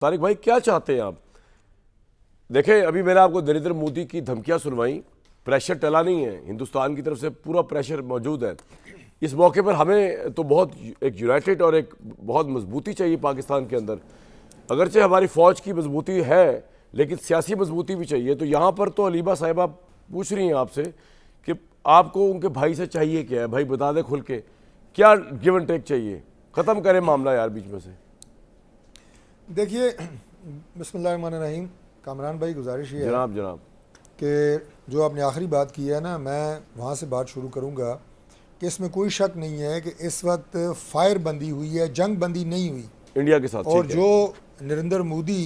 तारिक भाई क्या चाहते हैं आप? देखें, अभी मैंने आपको नरेंद्र मोदी की धमकियां सुनवाई, प्रेशर टला नहीं है, हिंदुस्तान की तरफ से पूरा प्रेशर मौजूद है। इस मौके पर हमें तो बहुत एक यूनाइटेड और एक बहुत मजबूती चाहिए पाकिस्तान के अंदर। अगरचे हमारी फ़ौज की मजबूती है लेकिन सियासी मजबूती भी चाहिए। तो यहाँ पर तो अलीमा साहिबा पूछ रही हैं आपसे कि आपको उनके भाई से चाहिए क्या है? भाई बता दें खुल के, क्या गिव एंड टेक चाहिए? ख़त्म करें मामला यार बीच में से। देखिए, बिस्मिल्लाहिर्रहमानिर्रहीम। कामरान भाई, गुजारिश ये है जनाब जनाब कि जो आपने आखिरी बात की है ना, मैं वहाँ से बात शुरू करूँगा कि इसमें कोई शक नहीं है कि इस वक्त फायर बंदी हुई है, जंग बंदी नहीं हुई इंडिया के साथ। और जो नरेंद्र मोदी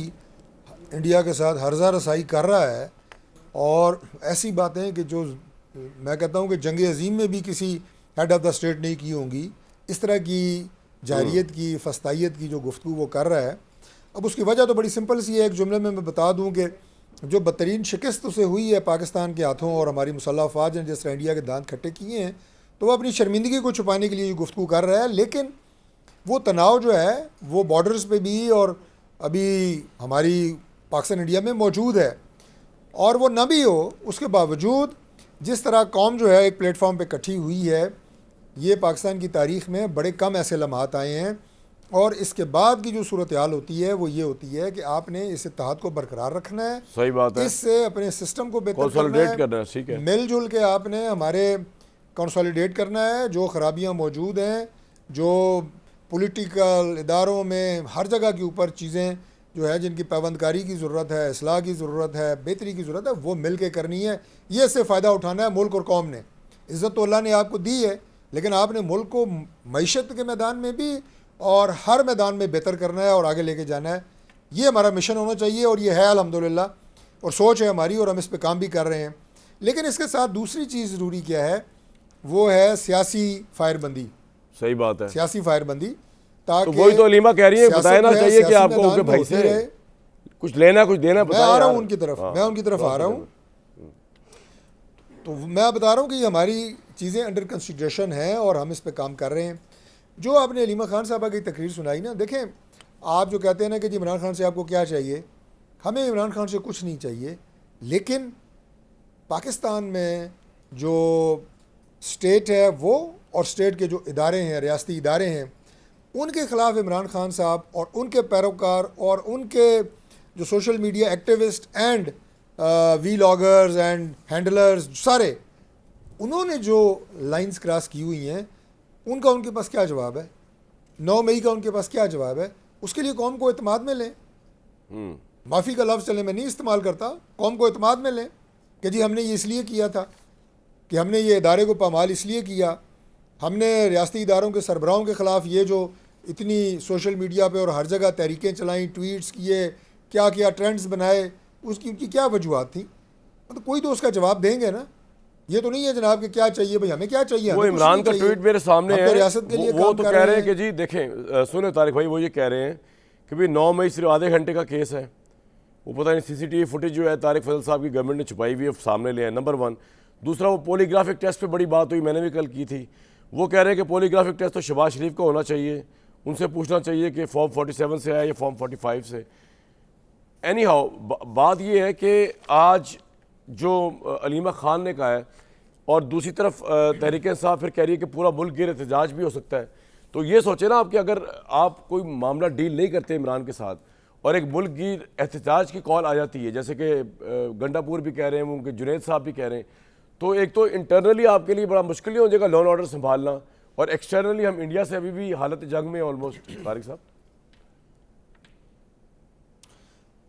इंडिया के साथ हर्जा रसाई कर रहा है और ऐसी बातें कि जो मैं कहता हूँ कि जंग अजीम में भी किसी हेड ऑफ़ द स्टेट नहीं की होंगी, इस तरह की जाहिरियत की, फस्तायत की जो गुफ्तगू वो कर रहा है। अब उसकी वजह तो बड़ी सिंपल सी है, एक जुमले में मैं बता दूं कि जो बदतरीन शिकस्त उसे हुई है पाकिस्तान के हाथों और हमारी मुसल्लह अफवाज ने जिस तरह इंडिया के दांत खट्टे किए हैं, तो वह अपनी शर्मिंदगी को छुपाने के लिए ये गुफ्तगू कर रहा है। लेकिन वो तनाव जो है वो बॉर्डर्स पे भी और अभी हमारी पाकिस्तान इंडिया में मौजूद है। और वो न भी हो, उसके बावजूद जिस तरह कौम जो है एक प्लेटफॉर्म पर इकट्ठी हुई है, ये पाकिस्तान की तारीख़ में बड़े कम ऐसे लम्हात आए हैं। और इसके बाद की जो सूरत हाल होती है वो ये होती है कि आपने इस इत्तेहाद को बरकरार रखना है। सही बात है। इससे अपने सिस्टम को बेहतर करना है, ठीक है। मिलजुल के आपने हमारे कंसोलिडेट करना है। जो खराबियां मौजूद हैं, जो पॉलिटिकल इदारों में हर जगह के ऊपर चीज़ें जो है जिनकी पाबंदकारी की ज़रूरत है, इसलाह की ज़रूरत है, बेहतरी की ज़रूरत है, वो मिल के करनी है। ये इससे फ़ायदा उठाना है मुल्क और कौम ने। इज़्ज़त तो अल्लाह ने आपको दी है, लेकिन आपने मुल्क को मईशत के मैदान में भी और हर मैदान में बेहतर करना है और आगे लेके जाना है। ये हमारा मिशन होना चाहिए और ये है अल्हम्दुलिल्लाह, और सोच है हमारी और हम इस पे काम भी कर रहे हैं। लेकिन इसके साथ दूसरी चीज़ ज़रूरी क्या है, वो है सियासी फायरबंदी। सही बात है, सियासी फायरबंदी, ताकि तो वही तो अलीमा कह रही है, बताना चाहिए कि आपको उनके भाई से कुछ लेना कुछ देना। मैं आ रहा हूँ उनकी तरफ, मैं उनकी तरफ आ रहा हूँ। तो मैं बता रहा हूँ कि ये हमारी चीज़ें अंडर कंसिडरेशन है और हम इस पर काम कर रहे हैं। जो आपने अलीमा खान साहबा की तकरीर सुनाई ना, देखें, आप जो कहते हैं ना कि जी इमरान खान से आपको क्या चाहिए, हमें इमरान खान से कुछ नहीं चाहिए। लेकिन पाकिस्तान में जो स्टेट है वो और स्टेट के जो इदारे हैं, रियासती इदारे हैं, उनके ख़िलाफ़ इमरान खान साहब और उनके पैरोकार और उनके जो social media activist and vloggers and handlers सारे, उन्होंने जो लाइंस क्रॉस की हुई हैं, उनका उनके पास क्या जवाब है? 9 मई का उनके पास क्या जवाब है? उसके लिए कौम को एतमाद में लें। माफ़ी का लफ्ज़ चले मैं नहीं इस्तेमाल करता, कौम को एतमाद में लें कि जी हमने ये इसलिए किया था, कि हमने ये इदारे को पामाल इसलिए किया, हमने रियासती इदारों के सरबराहों के ख़िलाफ़ ये जो इतनी सोशल मीडिया पे और हर जगह तहरीकें चलाई, ट्वीट्स किए, क्या क्या ट्रेंड्स बनाए, उसकी उनकी क्या वजूहत थी? तो कोई तो उसका जवाब देंगे ना। ये तो नहीं है जनाब कि क्या चाहिए भाई, हमें क्या चाहिए। वो इमरान का ट्वीट मेरे सामने है, रियासत के लिए वो तो कह रहे हैं कि जी देखें, सुने तारिक भाई, वो ये कह रहे हैं कि भाई 9 मई सिर्फ आधे घंटे का केस है। वो पता नहीं सीसीटीवी फुटेज जो है तारिक फजल साहब की गवर्नमेंट ने छुपाई हुई है, सामने ले आए, नंबर 1। दूसरा, वो पॉलीग्राफिक टेस्ट पे बड़ी बात हुई, मैंने भी कल की थी। वो कह रहे हैं कि पॉलीग्राफिक टेस्ट तो शहबाज शरीफ का होना चाहिए, उनसे पूछना चाहिए कि फॉर्म 47 से आया या फॉर्म 45 से। एनी हाउ, बात ये है कि आज जो अलीमा खान ने कहा है और दूसरी तरफ तहरीक इंसाफ फिर कह रही है कि पूरा मुल्क गिर एहतजाज भी हो सकता है। तो ये सोचे ना आप कि अगर आप कोई मामला डील नहीं करते इमरान के साथ और एक मुल्क गिर एहतजाज की कॉल आ जाती है, जैसे कि गंडापुर भी कह रहे हैं, उनके जुनैद साहब भी कह रहे हैं, तो एक तो इंटरनली आपके लिए बड़ा मुश्किल हो जाएगा लॉ एंड ऑर्डर संभालना, और एक्सटर्नली हम इंडिया से अभी भी हालत जंग में ऑलमोस्ट। तारिक साहब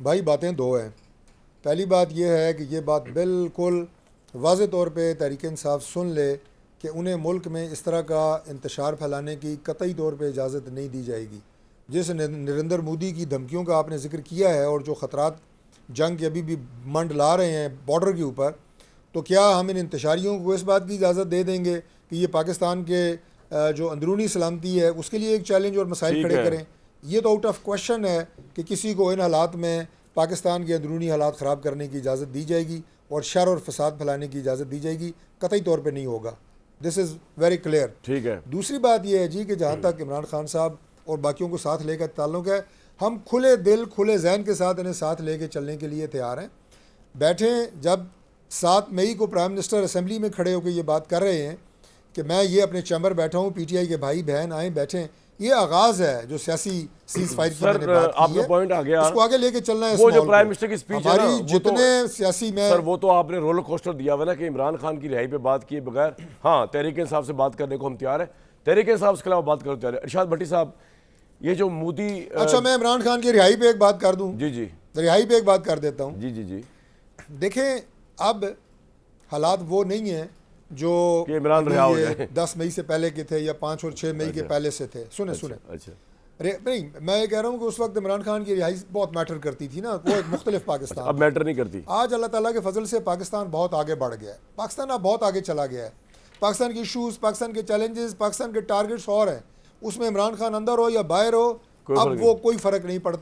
भाई, बातें दो हैं। पहली बात यह है कि ये बात बिल्कुल वाज़े तौर पे तहरीक इंसाफ सुन ले कि उन्हें मुल्क में इस तरह का इंतशार फैलाने की कतई तौर पे इजाज़त नहीं दी जाएगी। जिस नरेंद्र मोदी की धमकियों का आपने जिक्र किया है और जो ख़तरात जंग के अभी भी मंडला रहे हैं बॉर्डर के ऊपर, तो क्या हम इन इंतशारियों को इस बात की इजाज़त दे देंगे कि ये पाकिस्तान के जो अंदरूनी सलामती है उसके लिए एक चैलेंज और मसाइल खड़े करें? ये तो आउट ऑफ क्वेश्चन है कि किसी को इन हालात में पाकिस्तान के अंदरूनी हालात ख़राब करने की इजाज़त दी जाएगी और शर और फसाद फैलाने की इजाज़त दी जाएगी, कतई तौर पे नहीं होगा। This is very clear. ठीक है। दूसरी बात यह है जी कि जहाँ तक इमरान खान साहब और बाकियों को साथ लेकर ताल्लुक़ है, हम खुले दिल खुले जहन के साथ इन्हें साथ लेके चलने के लिए तैयार हैं। बैठें, जब 7 मई को प्राइम मिनिस्टर असेंबली में खड़े होकर ये बात कर रहे हैं कि मैं ये अपने चैम्बर बैठा हूँ, पीटीआई के भाई बहन आए बैठें, ये आगाज़ है जो सियासी सीज फायर की मैंने बात की आपका है, पॉइंट आ गया। इसको आगे लेके चलना है। वो जो प्राइम मिनिस्टर की स्पीच है ना, हमारी वो जितने तो, सियासी में सर वो तो आपने रोलर कोस्टर दिया हुआ ना कि इमरान खान की रिहाई पे बात किए बगैर, हाँ तहरीक इंसाफ से बात करने को हम तैयार है, तहरीक इंसाफ के अलावा बात करने को तैयार है। इरशाद भट्टी साहब, ये जो मोदी अच्छा, मैं इमरान खान की रिहाई पे एक बात कर दूं। जी जी रिहाई पे एक बात कर देता हूं। जी जी जी देखें, अब हालात वो नहीं है जो कि इमरान रिहा हो जाए। 10 मई से पहले के थे या 5 और 6 मई के पहले से थे। सुने सुने, अच्छा नहीं, मैं ये कह रहा हूँ कि उस वक्त इमरान खान की रिहाई बहुत मैटर करती थी ना, वो एक मुख्तलिफ पाकिस्तान। अब मैटर नहीं करती। आज अल्लाह ताला के फजल से पाकिस्तान बहुत आगे बढ़ गया है। पाकिस्तान अब बहुत आगे चला गया है। पाकिस्तान के इशूज़, पाकिस्तान के चैलेंजेस, पाकिस्तान के टारगेट्स और हैं, उसमें इमरान खान अंदर हो या बाहर हो, अब वो कोई फ़र्क नहीं पड़ता।